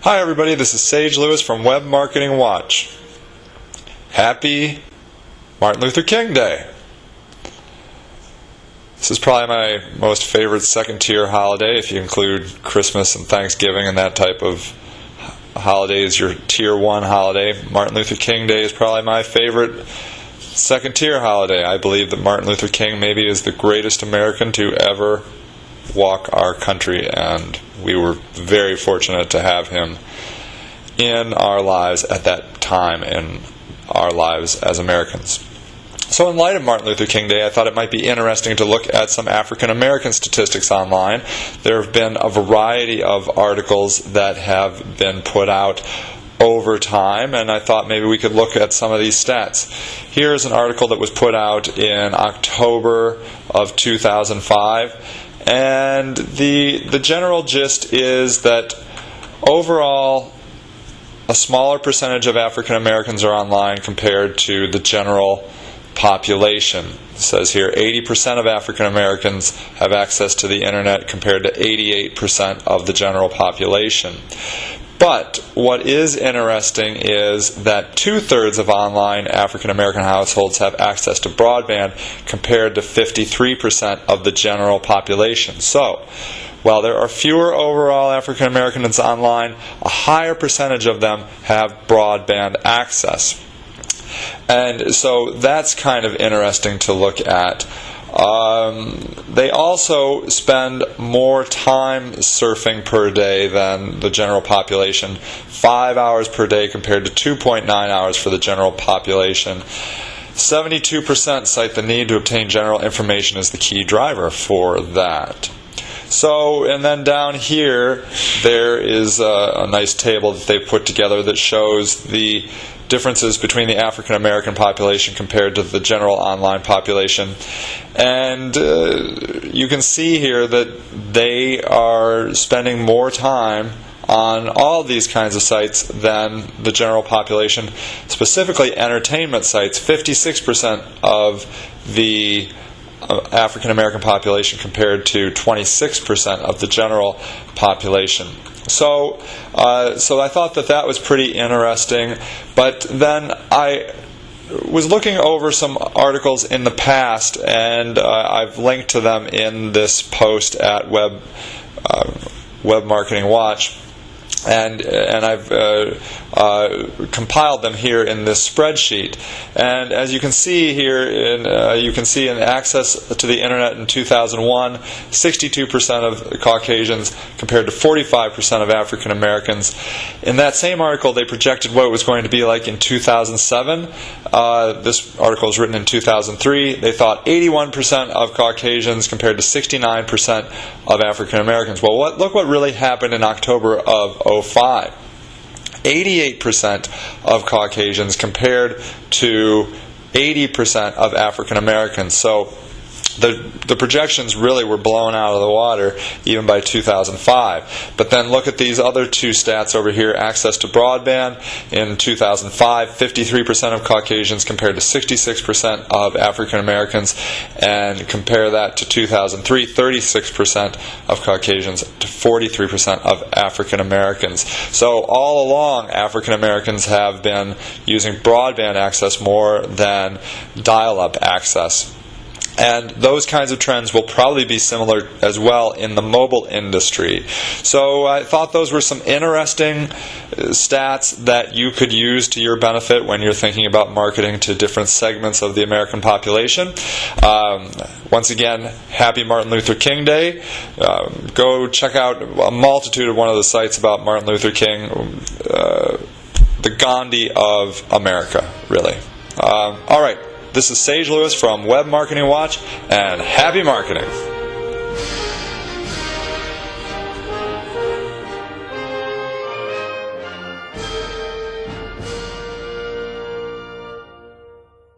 Hi everybody, this is Sage Lewis from Web Marketing Watch. Happy Martin Luther King Day. This is probably my most favorite second-tier holiday. If you include Christmas and Thanksgiving and that type of holiday as your tier 1 holiday, Martin Luther King Day is probably my favorite second-tier holiday. I believe that Martin Luther King maybe is the greatest American to ever walk our country, and we were very fortunate to have him in our lives at that time in our lives as Americans. So in light of Martin Luther King Day, I thought it might be interesting to look at some African American statistics online. There have been a variety of articles that have been put out over time, and I thought maybe we could look at some of these stats. Here's an article that was put out in October of 2005. And the general gist is that overall, a smaller percentage of African Americans are online compared to the general population. It says here 80% of African Americans have access to the internet compared to 88% of the general population. But what is interesting is that 2/3 of online African American households have access to broadband compared to 53% of the general population. So, while there are fewer overall African Americans online, a higher percentage of them have broadband access. And so that's kind of interesting to look at. They also spend more time surfing per day than the general population, 5 hours per day compared to 2.9 hours for the general population. 72% cite the need to obtain general information as the key driver for that. So, and then down here, there is a nice table that they've put together that shows the differences between the African American population compared to the general online population. And you can see here that they are spending more time on all these kinds of sites than the general population, specifically entertainment sites. 56% of the African American population compared to 26% of the general population. So I thought that was pretty interesting. But then I was looking over some articles in the past, and I've linked to them in this post at Web Marketing Watch. And I've compiled them here in this spreadsheet. And as you can see here, you can see in access to the internet in 2001, 62% of Caucasians compared to 45% of African Americans. In that same article, they projected what it was going to be like in 2007. This article was written in 2003. They thought 81% of Caucasians compared to 69% of African Americans. Well, look what really happened in October of 2005. 88% of Caucasians compared to 80% of African Americans. So the projections really were blown out of the water even by 2005. But then look at these other two stats over here. Access to broadband in 2005, 53% of Caucasians compared to 66% of African Americans. And compare that to 2003, 36% of Caucasians to 43% of African Americans. So all along, African Americans have been using broadband access more than dial-up access. And those kinds of trends will probably be similar as well in the mobile industry. So I thought those were some interesting stats that you could use to your benefit when you're thinking about marketing to different segments of the American population. Once again, happy Martin Luther King Day. Go check out a multitude of one of the sites about Martin Luther King, the Gandhi of America, really. All right. This is Sage Lewis from Web Marketing Watch, and happy marketing!